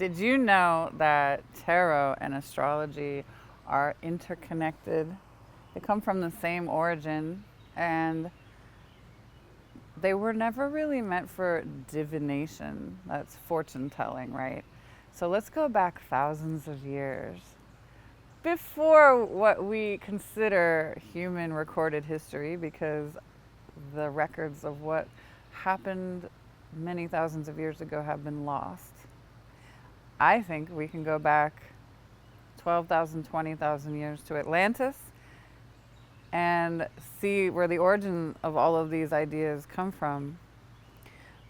Did you know that tarot and astrology are interconnected? They come from the same origin, and they were never really meant for divination. That's fortune telling, right? So let's go back thousands of years before what we consider human recorded history, because the records of what happened many thousands of years ago have been lost. I think we can go back 12,000, 20,000 years to Atlantis and see where the origin of all of these ideas come from.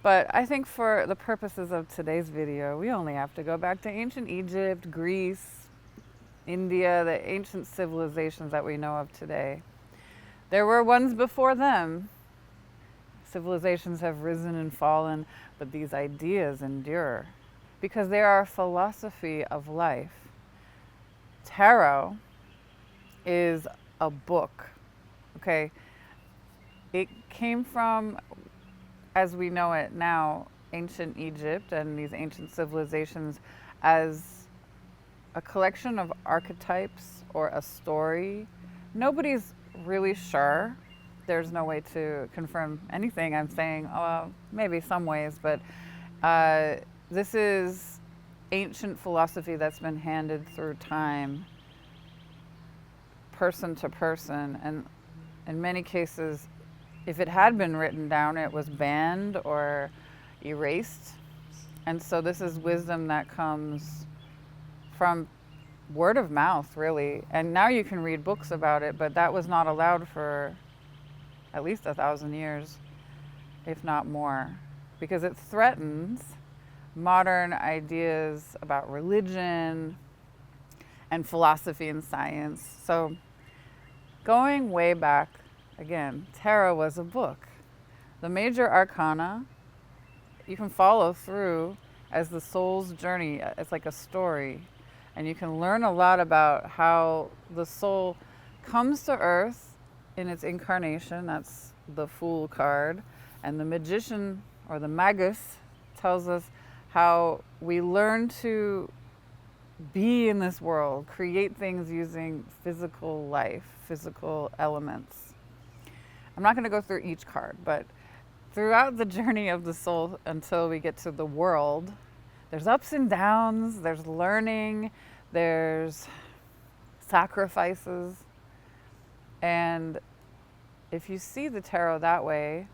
But I think for the purposes of today's video, we only have to go back to ancient Egypt, Greece, India, the ancient civilizations that we know of today. There were ones before them. Civilizations have risen and fallen, but these ideas endure because they are a philosophy of life. Tarot is a book, okay? It came from, as we know it now, ancient Egypt and these ancient civilizations as a collection of archetypes or a story. Nobody's really sure. There's no way to confirm anything I'm saying, maybe some ways, but this is ancient philosophy that's been handed through time, person to person, and in many cases, if it had been written down, it was banned or erased. And so this is wisdom that comes from word of mouth, really. And now you can read books about it, but that was not allowed for at least 1,000 years, if not more, because it threatens modern ideas about religion and philosophy and science. So going way back, again, tarot was a book. The major arcana, you can follow through as the soul's journey. It's like a story. And you can learn a lot about how the soul comes to earth in its incarnation. That's the Fool card. And the magician, or the magus, tells us how we learn to be in this world, create things using physical life, physical elements. I'm not going to go through each card, but throughout the journey of the soul until we get to the world, there's ups and downs, there's learning, there's sacrifices. And if you see the tarot that way,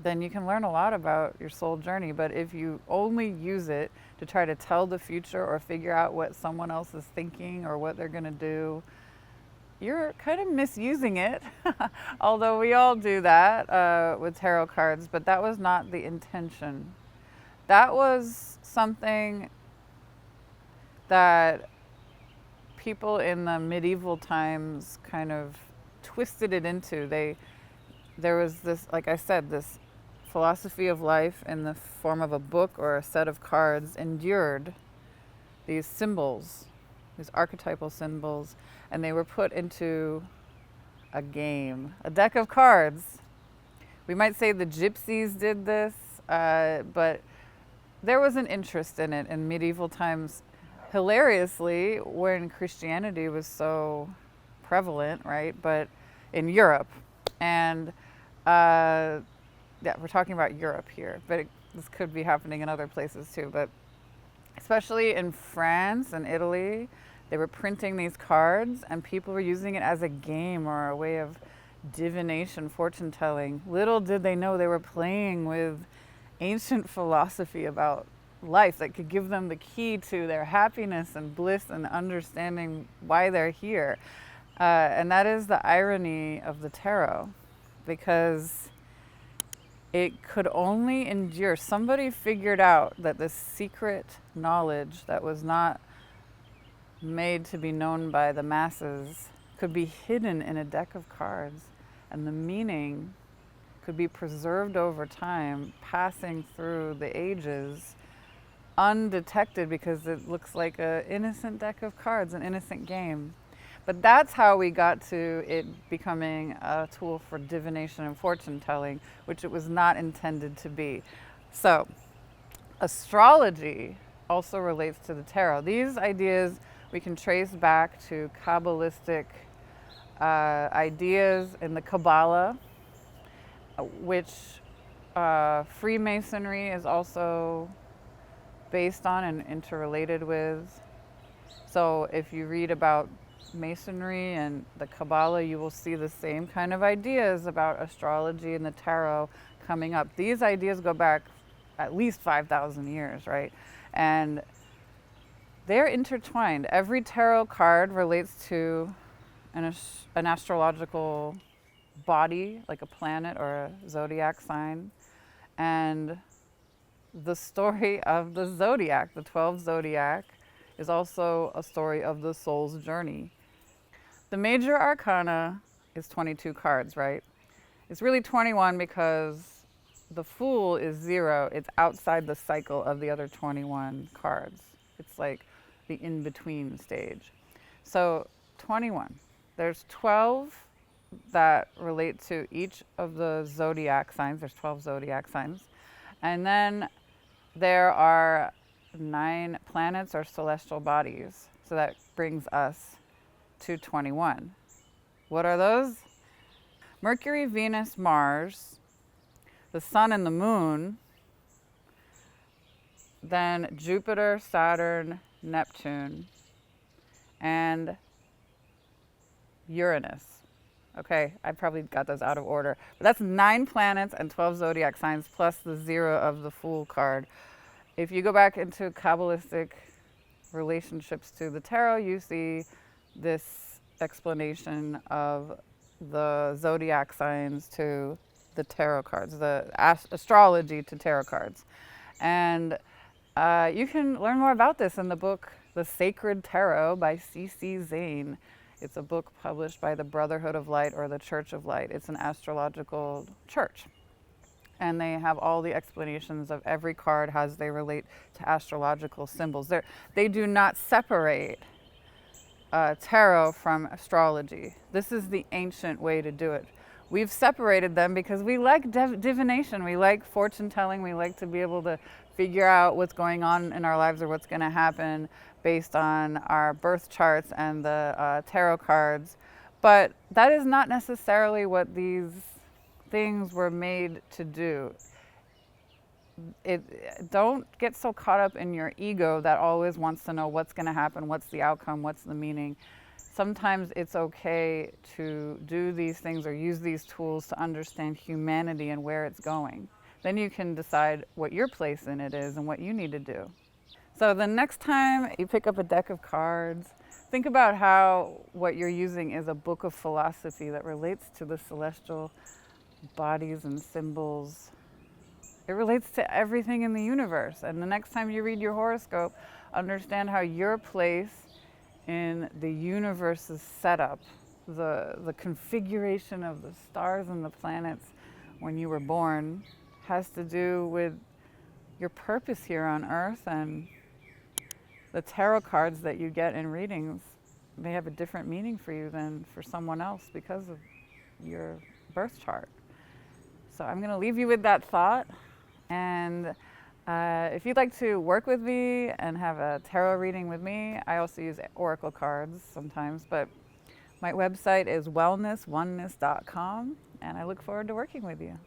then you can learn a lot about your soul journey. But if you only use it to try to tell the future or figure out what someone else is thinking or what they're going to do, you're kind of misusing it. Although we all do that with tarot cards, but that was not the intention. That was something that people in the medieval times kind of twisted it into. There was this, like I said, this philosophy of life in the form of a book or a set of cards endured these symbols, these archetypal symbols, and they were put into a game, a deck of cards. We might say the gypsies did this, but there was an interest in it in medieval times. Hilariously, when Christianity was so prevalent, right? But in Europe, and yeah, we're talking about Europe here, but this could be happening in other places too. But especially in France and Italy, they were printing these cards and people were using it as a game or a way of divination, fortune telling. Little did they know they were playing with ancient philosophy about life that could give them the key to their happiness and bliss and understanding why they're here. And that is the irony of the tarot, because it could only endure. Somebody figured out that this secret knowledge that was not made to be known by the masses could be hidden in a deck of cards, and the meaning could be preserved over time, passing through the ages undetected, because it looks like an innocent deck of cards, an innocent game. But that's how we got to it becoming a tool for divination and fortune telling, which it was not intended to be. So, astrology also relates to the tarot. These ideas we can trace back to Kabbalistic ideas in the Kabbalah, which Freemasonry is also based on and interrelated with. So if you read about Masonry and the Kabbalah, you will see the same kind of ideas about astrology and the tarot coming up. These ideas go back at least 5,000 years, right? And they're intertwined. Every tarot card relates to an astrological body, like a planet or a zodiac sign. And the story of the zodiac, the 12 zodiac, is also a story of the soul's journey. The major arcana is 22 cards, right? It's really 21 because the Fool is 0. It's outside the cycle of the other 21 cards. It's like the in-between stage. So 21. There's 12 that relate to each of the zodiac signs. There's 12 zodiac signs. And then there are 9 planets or celestial bodies. So that brings us to 21. What are those? Mercury, Venus, Mars, the Sun and the Moon, then Jupiter, Saturn, Neptune, and Uranus. Okay, I probably got those out of order. But that's 9 planets and 12 zodiac signs plus the 0 of the Fool card. If you go back into Kabbalistic relationships to the tarot, you see this explanation of the zodiac signs to the tarot cards, the astrology to tarot cards. And you can learn more about this in the book, The Sacred Tarot by C.C. Zane. It's a book published by the Brotherhood of Light or the Church of Light. It's an astrological church. And they have all the explanations of every card as they relate to astrological symbols. They do not separate tarot from astrology. This is the ancient way to do it. We've separated them because we like divination, we like fortune telling, we like to be able to figure out what's going on in our lives or what's going to happen based on our birth charts and the tarot cards. But that is not necessarily what these things were made to do. Don't get so caught up in your ego that always wants to know what's going to happen, what's the outcome, what's the meaning. Sometimes it's okay to do these things or use these tools to understand humanity and where it's going. Then you can decide what your place in it is and what you need to do. So the next time you pick up a deck of cards, think about how what you're using is a book of philosophy that relates to the celestial bodies and symbols. It relates to everything in the universe. And the next time you read your horoscope, understand how your place in the universe's setup, the configuration of the stars and the planets when you were born, has to do with your purpose here on Earth. And the tarot cards that you get in readings may have a different meaning for you than for someone else because of your birth chart. So I'm going to leave you with that thought. And if you'd like to work with me and have a tarot reading with me, I also use oracle cards sometimes, but my website is wellnessoneness.com, and I look forward to working with you.